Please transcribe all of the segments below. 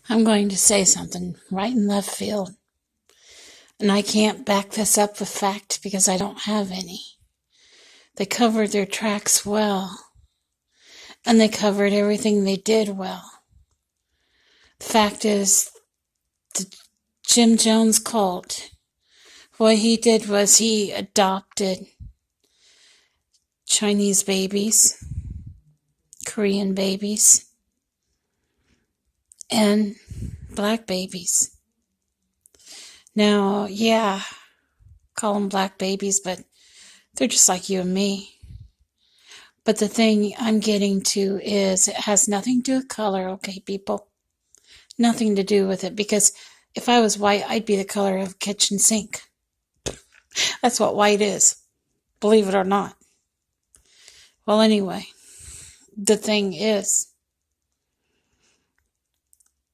I'm going to say something right in left field, and I can't back this up with fact because I don't have any. They covered their tracks well, and they covered everything they did well. The fact is, the Jim Jones cult, what he did was he adopted Chinese babies, Korean babies, and black babies. Now, yeah, call them black babies, but they're just like you and me. But the thing I'm getting to is it has nothing to do with color, okay, people? Nothing to do with it, because if I was white, I'd be the color of a kitchen sink. That's what white is, believe it or not. Well, anyway, the thing is,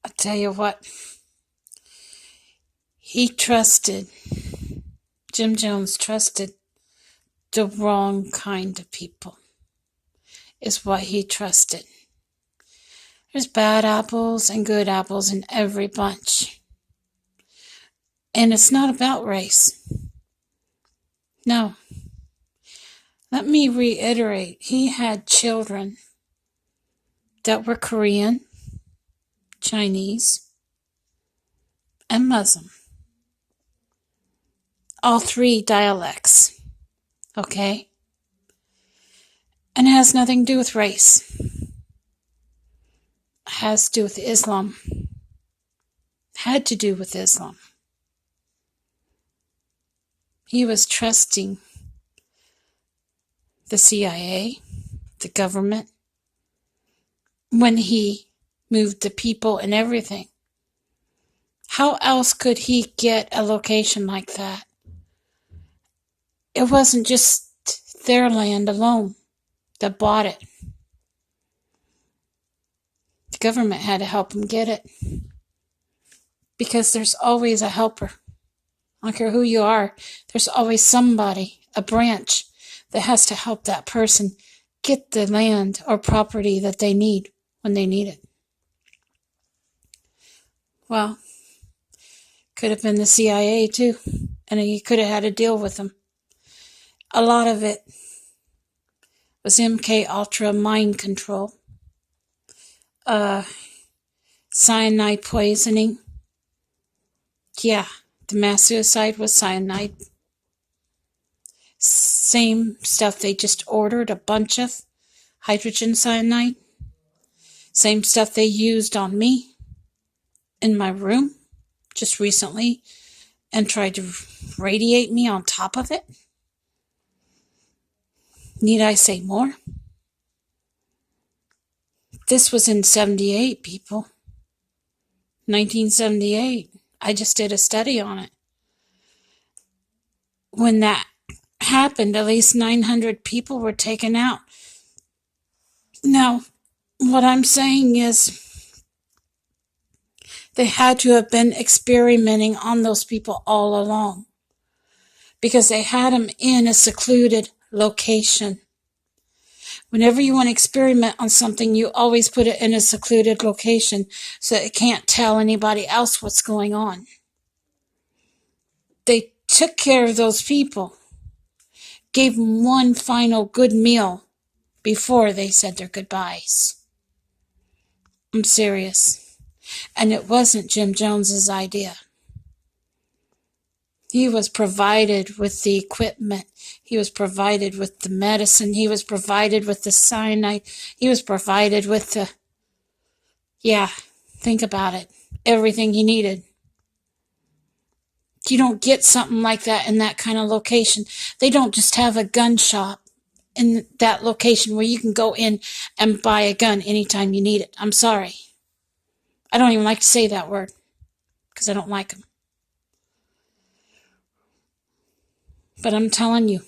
I'll tell you what, Jim Jones trusted the wrong kind of people, is what he trusted. There's bad apples and good apples in every bunch. And it's not about race. No. Let me reiterate, he had children that were Korean, Chinese, and Muslim. All three dialects. Okay? And it has nothing to do with race. It has to do with Islam. Had to do with Islam. He was trusting the CIA, the government, when he moved the people and everything. How else could he get a location like that? It wasn't just their land alone that bought it. The government had to help him get it. Because there's always a helper. I don't care who you are, there's always somebody, a branch, that has to help that person get the land or property that they need when they need it. Well, could have been the CIA too, and he could have had a deal with them. A lot of it was MK Ultra mind control, cyanide poisoning. Yeah, the mass suicide was cyanide. Same stuff they just ordered, a bunch of hydrogen cyanide. Same stuff they used on me in my room just recently and tried to radiate me on top of it. Need I say more? This was in 78, people. 1978. I just did a study on it. When that happened, at least 900 people were taken out. Now, what I'm saying is they had to have been experimenting on those people all along, because they had them in a secluded location. Whenever you want to experiment on something, you always put it in a secluded location so it can't tell anybody else what's going on. They took care of those people, gave them one final good meal before they said their goodbyes. I'm serious. And it wasn't Jim Jones's idea. He was provided with the equipment. He was provided with the medicine. He was provided with the cyanide. He was provided with the, think about it, everything he needed. You don't get something like that in that kind of location. They don't just have a gun shop in that location where you can go in and buy a gun anytime you need it. I'm sorry. I don't even like to say that word because I don't like them. But I'm telling you,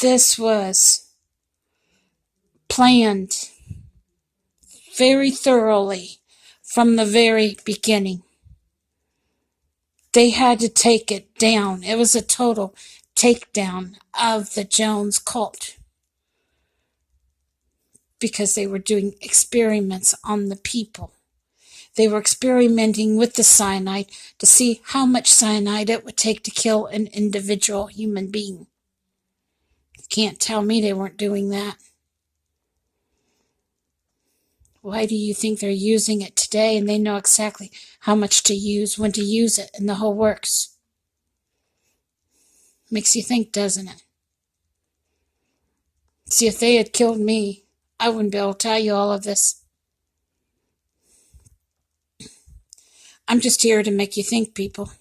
this was planned very thoroughly from the very beginning. They had to take it down. It was a total takedown of the Jones cult. because they were doing experiments on the people. They were experimenting with the cyanide to see how much cyanide it would take to kill an individual human being. You can't tell me they weren't doing that. Why do you think they're using it today and they know exactly how much to use, when to use it, and the whole works? Makes you think, doesn't it? See, if they had killed me, I wouldn't be able to tell you all of this. I'm just here to make you think, people,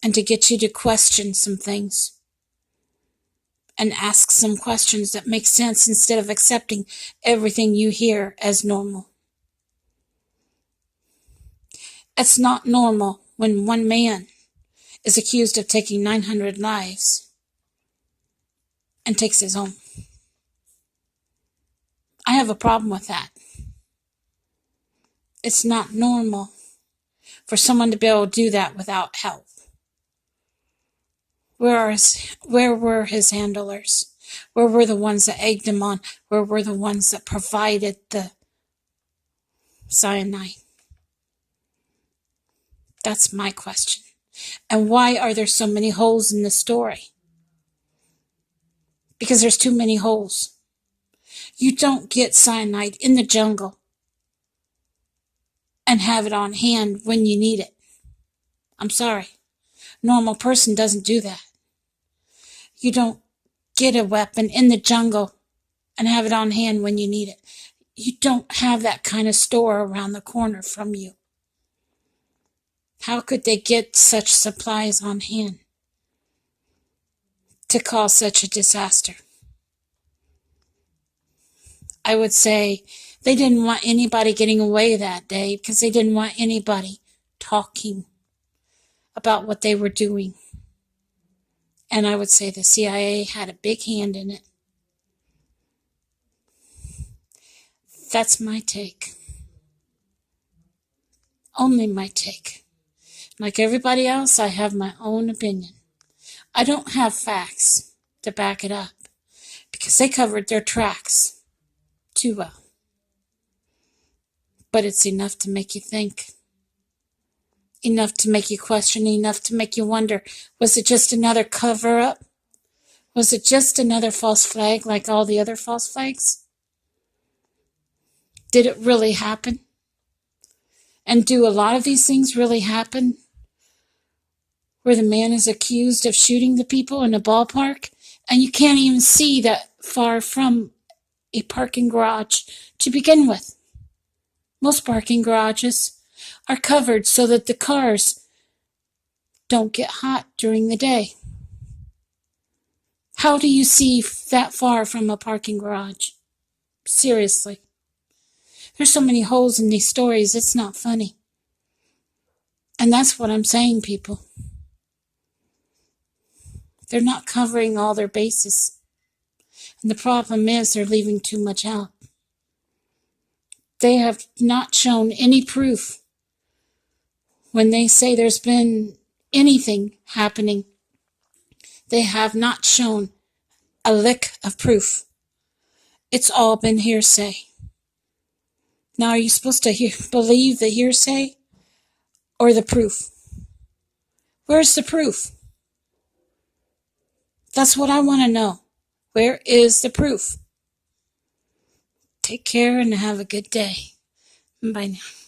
and to get you to question some things and ask some questions that make sense instead of accepting everything you hear as normal. It's not normal when one man is accused of taking 900 lives and takes his own. I have a problem with that. It's not normal for someone to be able to do that without help. Where were his handlers? Where were the ones that egged him on? Where were the ones that provided the cyanide? That's my question. And why are there so many holes in the story? Because there's too many holes. You don't get cyanide in the jungle and have it on hand when you need it. I'm sorry. A normal person doesn't do that. You don't get a weapon in the jungle and have it on hand when you need it. You don't have that kind of store around the corner from you. How could they get such supplies on hand to cause such a disaster? I would say they didn't want anybody getting away that day because they didn't want anybody talking about what they were doing. And I would say the CIA had a big hand in it. That's my take. Only my take. Like everybody else, I have my own opinion. I don't have facts to back it up because they covered their tracks too well. But it's enough to make you think. Enough to make you question, enough to make you wonder, was it just another cover-up? Was it just another false flag like all the other false flags? Did it really happen? And do a lot of these things really happen? Where the man is accused of shooting the people in a ballpark, and you can't even see that far from a parking garage to begin with. Most parking garages are covered so that the cars don't get hot during the day. How do you see that far from a parking garage? Seriously. There's so many holes in these stories, it's not funny. And that's what I'm saying, people. They're not covering all their bases. And the problem is they're leaving too much out. They have not shown any proof when they say there's been anything happening. They have not shown a lick of proof. It's all been hearsay. Now, are you supposed to believe the hearsay or the proof? Where's the proof? That's what I want to know. Where is the proof? Take care and have a good day. Bye now.